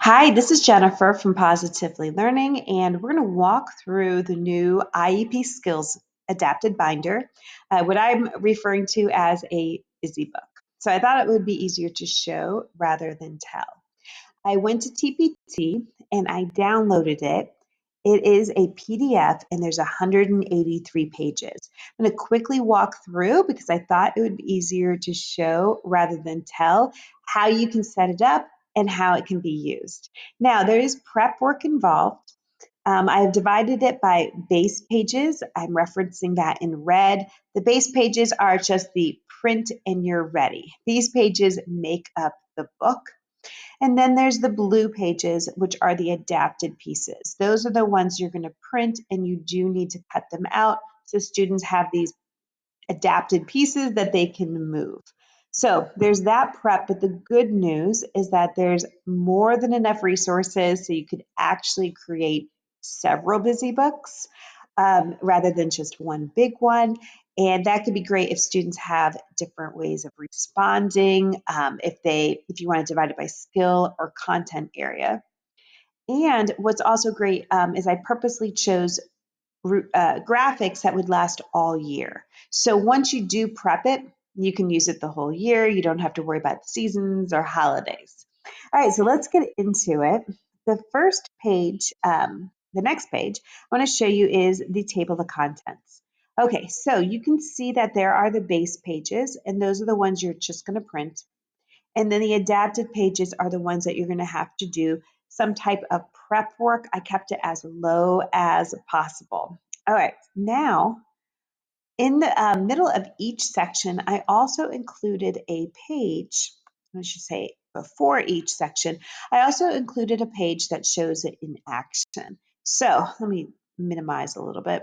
Hi, this is Jennifer from Positively Learning, and we're going to walk through the new IEP Skills Adapted Binder, what I'm referring to as a busy book. So I thought it would be easier to show rather than tell. I went to TPT and I downloaded it. It is a PDF and there's 183 pages. I'm going to quickly walk through because I thought it would be easier to show rather than tell how you can set it up and how it can be used. Now, there is prep work involved. I have divided it by base pages. I'm referencing that in red. The base pages are just the print and you're ready. These pages make up the book. And then there's the blue pages, which are the adapted pieces. Those are the ones you're going to print, and you do need to cut them out so students have these adapted pieces that they can move. So there's that prep, but the good news is that there's more than enough resources so you could actually create several busy books rather than just one big one. And that could be great if students have different ways of responding, if you want to divide it by skill or content area. And what's also great is I purposely chose graphics that would last all year. So once you do prep it, you can use it the whole year. You don't have to worry about seasons or holidays. All right, so let's get into it. The first page, the next page I want to show you is the table of contents. Okay, so you can see that there are the base pages, and those are the ones you're just going to print. And then the adapted pages are the ones that you're going to have to do some type of prep work. I kept it as low as possible. All right, now in the middle of each section, I also included a page, I should say before each section, I also included a page that shows it in action. So let me minimize a little bit.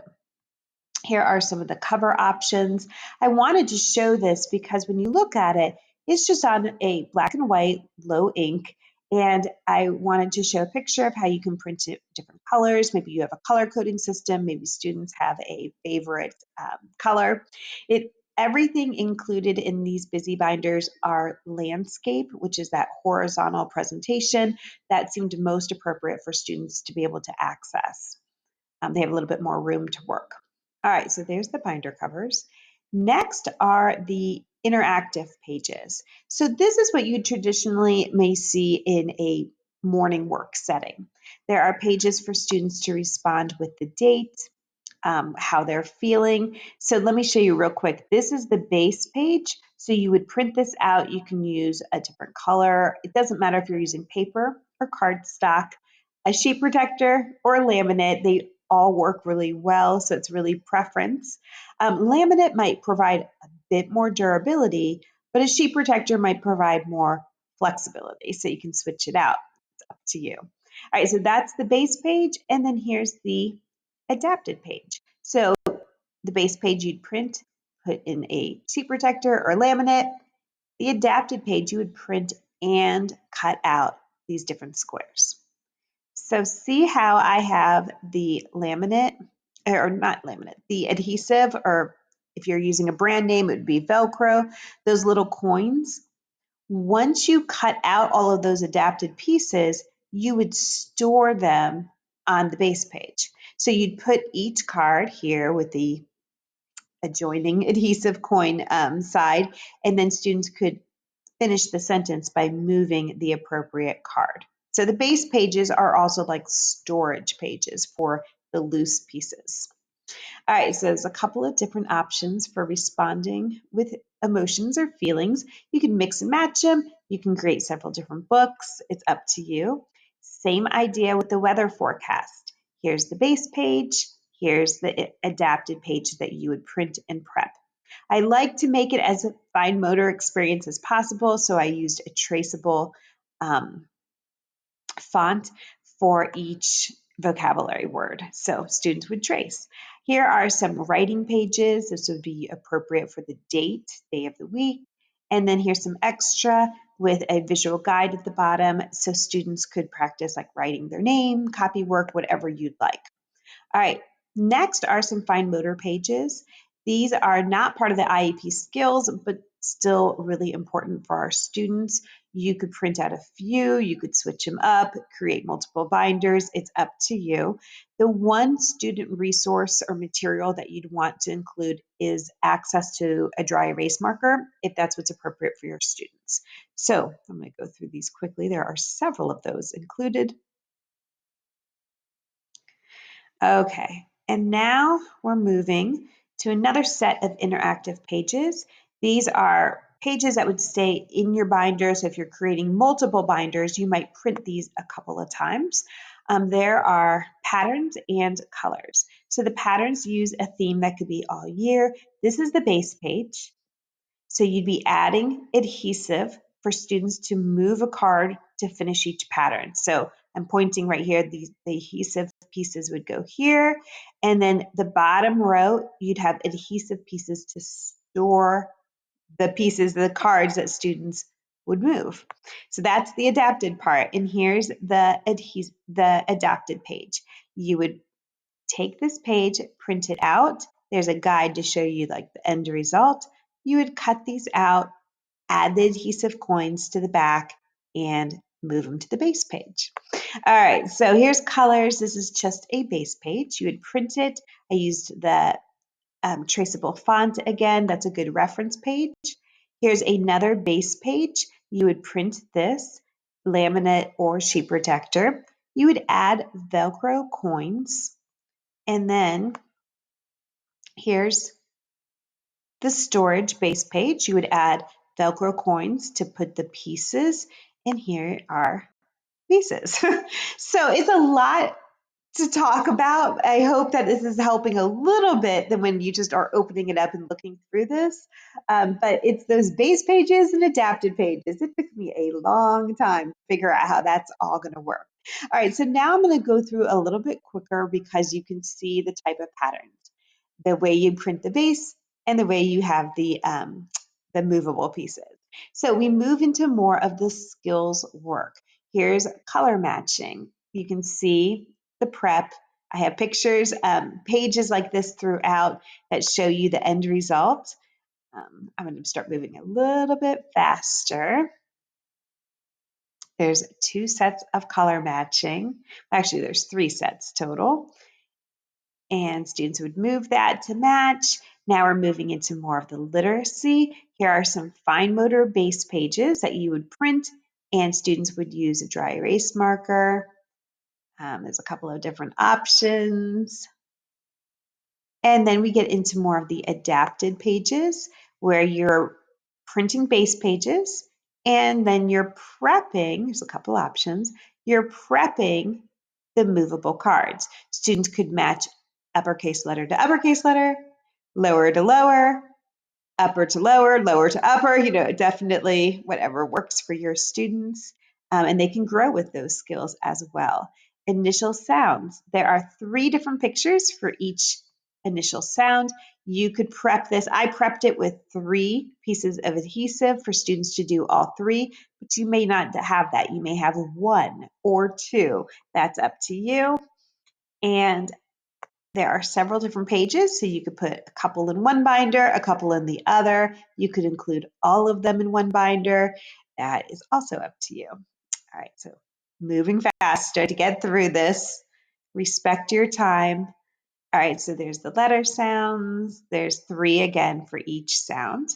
Here are some of the cover options. I wanted to show this because when you look at it, it's just on a black and white, low ink, and I wanted to show a picture of how you can print it different colors. Maybe you have a color coding system. Maybe students have a favorite color. Everything included in these busy binders are landscape, which is that horizontal presentation that seemed most appropriate for students to be able to access. They have a little bit more room to work. All right, so there's the binder covers. Next are the interactive pages. So this is what you traditionally may see in a morning work setting. There are pages for students to respond with the date, how they're feeling. So let me show you real quick. This is the base page. So you would print this out. You can use a different color. It doesn't matter if you're using paper or cardstock, a sheet protector or laminate. They all work really well, so it's really preference. Laminate might provide a bit more durability, but a sheet protector might provide more flexibility, so you can switch it out. It's up to you. All right, so that's the base page, and then here's the adapted page. So the base page you'd print, put in a sheet protector or laminate. The adapted page you would print and cut out these different squares. So see how I have the laminate, or not laminate, the adhesive, or if you're using a brand name, it would be Velcro, those little coins. Once you cut out all of those adapted pieces, you would store them on the base page. So you'd put each card here with the adjoining adhesive coin side, and then students could finish the sentence by moving the appropriate card. So the base pages are also like storage pages for the loose pieces. All right, so there's a couple of different options for responding with emotions or feelings. You can mix and match them. You can create several different books. It's up to you. Same idea with the weather forecast. Here's the base page. Here's the adapted page that you would print and prep. I like to make it as a fine motor experience as possible, so I used a traceable font for each vocabulary word, so students would trace. Here are some writing pages. This would be appropriate for the date, day of the week. And then here's some extra with a visual guide at the bottom so students could practice like writing their name, copy work, whatever you'd like. All right, next are some fine motor pages. These are not part of the IEP skills, but still really important for our students. You could print out a few, you could switch them up, create multiple binders. It's up to you. The one student resource or material that you'd want to include is access to a dry erase marker, if that's what's appropriate for your students. So I'm going to go through these quickly. There are several of those included. Okay, and now we're moving to another set of interactive pages. These are pages that would stay in your binder. So if you're creating multiple binders, you might print these a couple of times. There are patterns and colors. So the patterns use a theme that could be all year. This is the base page. So you'd be adding adhesive for students to move a card to finish each pattern. So I'm pointing right here, the adhesive pieces would go here. And then the bottom row, you'd have adhesive pieces to store the pieces, the cards that students would move. So that's the adapted part. And here's the adapted page. You would take this page, print it out. There's a guide to show you like the end result. You would cut these out, add the adhesive coins to the back, and move them to the base page. All right, so here's colors. This is just a base page. You would print it. I used the traceable font again. That's a good reference page. Here's another base page. You would print this, laminate or sheet protector. You would add Velcro coins. And then here's the storage base page. You would add Velcro coins to put the pieces, and here are pieces. So it's a lot to talk about. I hope that this is helping a little bit than when you just are opening it up and looking through this. But it's those base pages and adapted pages. It took me a long time to figure out how that's all going to work. All right, so now I'm going to go through a little bit quicker because you can see the type of patterns, the way you print the base and the way you have the movable pieces. So we move into more of the skills work. Here's color matching. You can see the prep. I have pictures, pages like this throughout that show you the end result. I'm going to start moving a little bit faster. There's 2 sets of color matching. Actually, there's 3 sets total. And students would move that to match. Now we're moving into more of the literacy. Here are some fine motor base pages that you would print, and students would use a dry erase marker. There's a couple of different options. And then we get into more of the adapted pages where you're printing base pages and then you're prepping, there's a couple options, you're prepping the movable cards. Students could match uppercase letter to uppercase letter, lower to lower, upper to lower, lower to upper, definitely whatever works for your students. And they can grow with those skills as well. Initial sounds. There are 3 different pictures for each initial sound. You could prep this. I prepped it with 3 pieces of adhesive for students to do all 3, but you may not have that. You may have 1 or 2. That's up to you. And there are several different pages, so you could put a couple in one binder, a couple in the other. You could include all of them in one binder. That is also up to you. All right, so moving faster to get through this. Respect your time. All right, so there's the letter sounds. There's 3 again for each sound.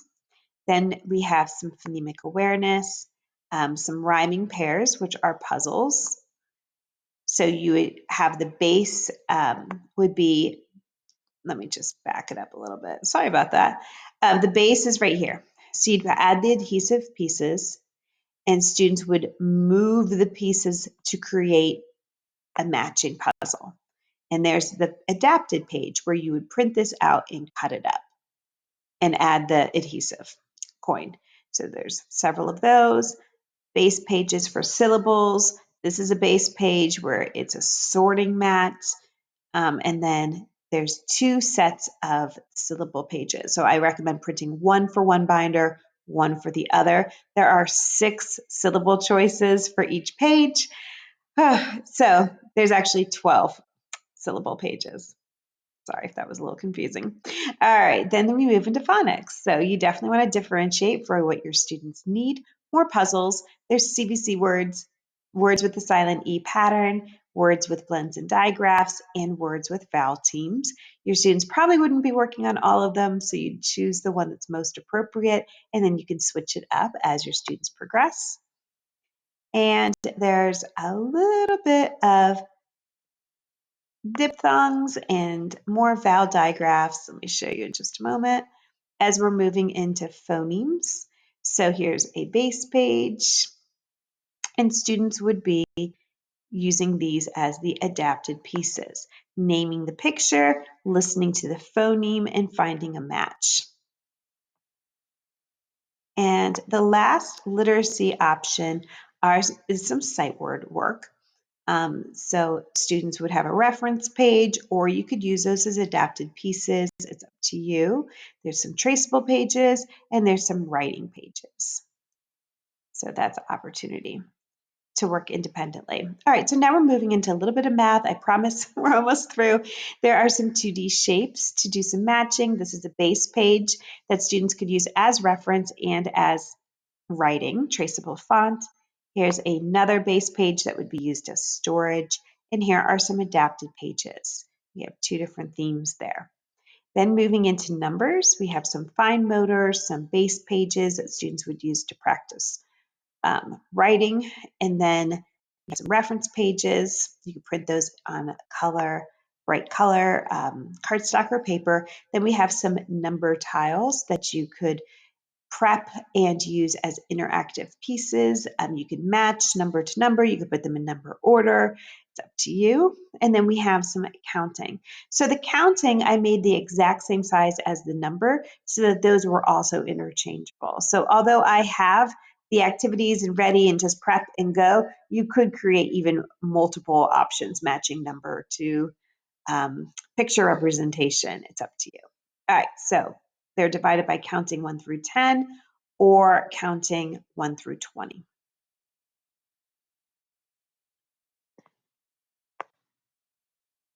Then we have some phonemic awareness, some rhyming pairs, which are puzzles. So you would have the base would be, let me just back it up a little bit. Sorry about that. The base is right here. So you'd add the adhesive pieces and students would move the pieces to create a matching puzzle. And there's the adapted page where you would print this out and cut it up and add the adhesive coin. So there's several of those. Base pages for syllables. This is a base page where it's a sorting mat. And then there's 2 sets of syllable pages. So I recommend printing 1 for one binder, 1 for the other. There are 6 syllable choices for each page. So there's actually 12 syllable pages. Sorry if that was a little confusing. All right, then we move into phonics. So you definitely want to differentiate for what your students need. more puzzles. There's CVC words, words with the silent E pattern, words with blends and digraphs, and words with vowel teams. Your students probably wouldn't be working on all of them, so you choose the one that's most appropriate, and then you can switch it up as your students progress. And there's a little bit of diphthongs and more vowel digraphs. Let me show you in just a moment as we're moving into phonemes. So here's a base page, and students would be using these as the adapted pieces, naming the picture, listening to the phoneme, and finding a match. And the last literacy option is some sight word work. So students would have a reference page, or you could use those as adapted pieces. It's up to you. There's some traceable pages, and there's some writing pages. So that's an opportunity to work independently. All right, so now we're moving into a little bit of math. I promise we're almost through. There are some 2D shapes to do some matching. This is a base page that students could use as reference and as writing, traceable font. Here's another base page that would be used as storage. And here are some adapted pages. We have two different themes there. Then moving into numbers, we have some fine motor, some base pages that students would use to practice writing, and then some reference pages. You can print those on color, bright color, cardstock or paper. Then we have some number tiles that you could prep and use as interactive pieces. You can match number to number. You could put them in number order. It's up to you. And then we have some counting. So the counting, I made the exact same size as the number so that those were also interchangeable. So although I have the activities and ready and just prep and go, you could create even multiple options matching number to picture representation. It's up to you. All right, so they're divided by counting 1 through 10 or counting 1 through 20.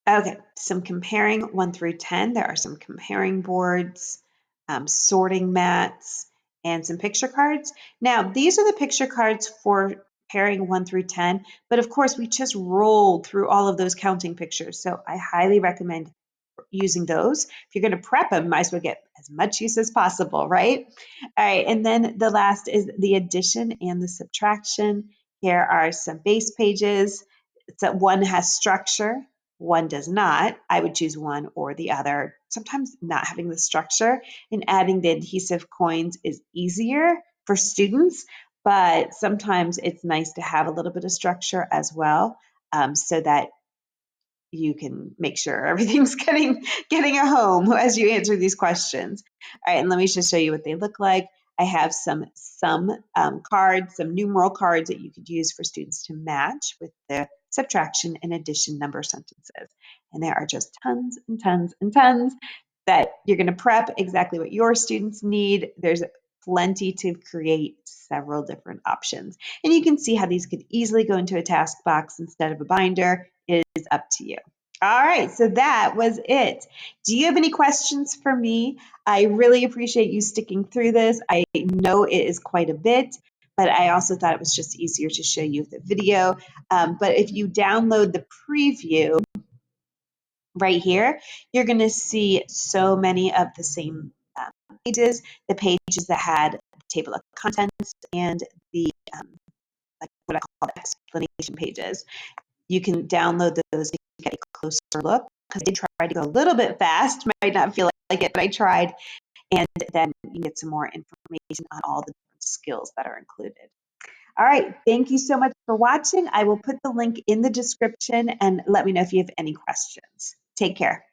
Okay, some comparing 1 through 10. There are some comparing boards, sorting mats, and some picture cards. Now, these are the picture cards for pairing 1 through 10, but of course, we just rolled through all of those counting pictures. So I highly recommend using those. If you're going to prep them, you might as well get as much use as possible, right? All right, and then the last is the addition and the subtraction. Here are some base pages. So one has structure, one does not. I would choose one or the other. Sometimes not having the structure and adding the adhesive coins is easier for students, but sometimes it's nice to have a little bit of structure as well, so that you can make sure everything's getting a home as you answer these questions. All right, and let me just show you what they look like. I have some cards, some numeral cards that you could use for students to match with the subtraction and addition number sentences. And there are just tons and tons and tons that you're going to prep exactly what your students need. There's plenty to create several different options. And you can see how these could easily go into a task box instead of a binder. It is up to you. All right, so that was it. Do you have any questions for me? I really appreciate you sticking through this. I know it is quite a bit, but I also thought it was just easier to show you the video. But if you download the preview right here, you're going to see so many of the same pages, the pages that had the table of contents and the like what I call explanation pages. You can download those to get a closer look because I did try to go a little bit fast. Might not feel like it, but I tried. And then you can get some more information on all the different skills that are included. All right. Thank you so much for watching. I will put the link in the description and let me know if you have any questions. Take care.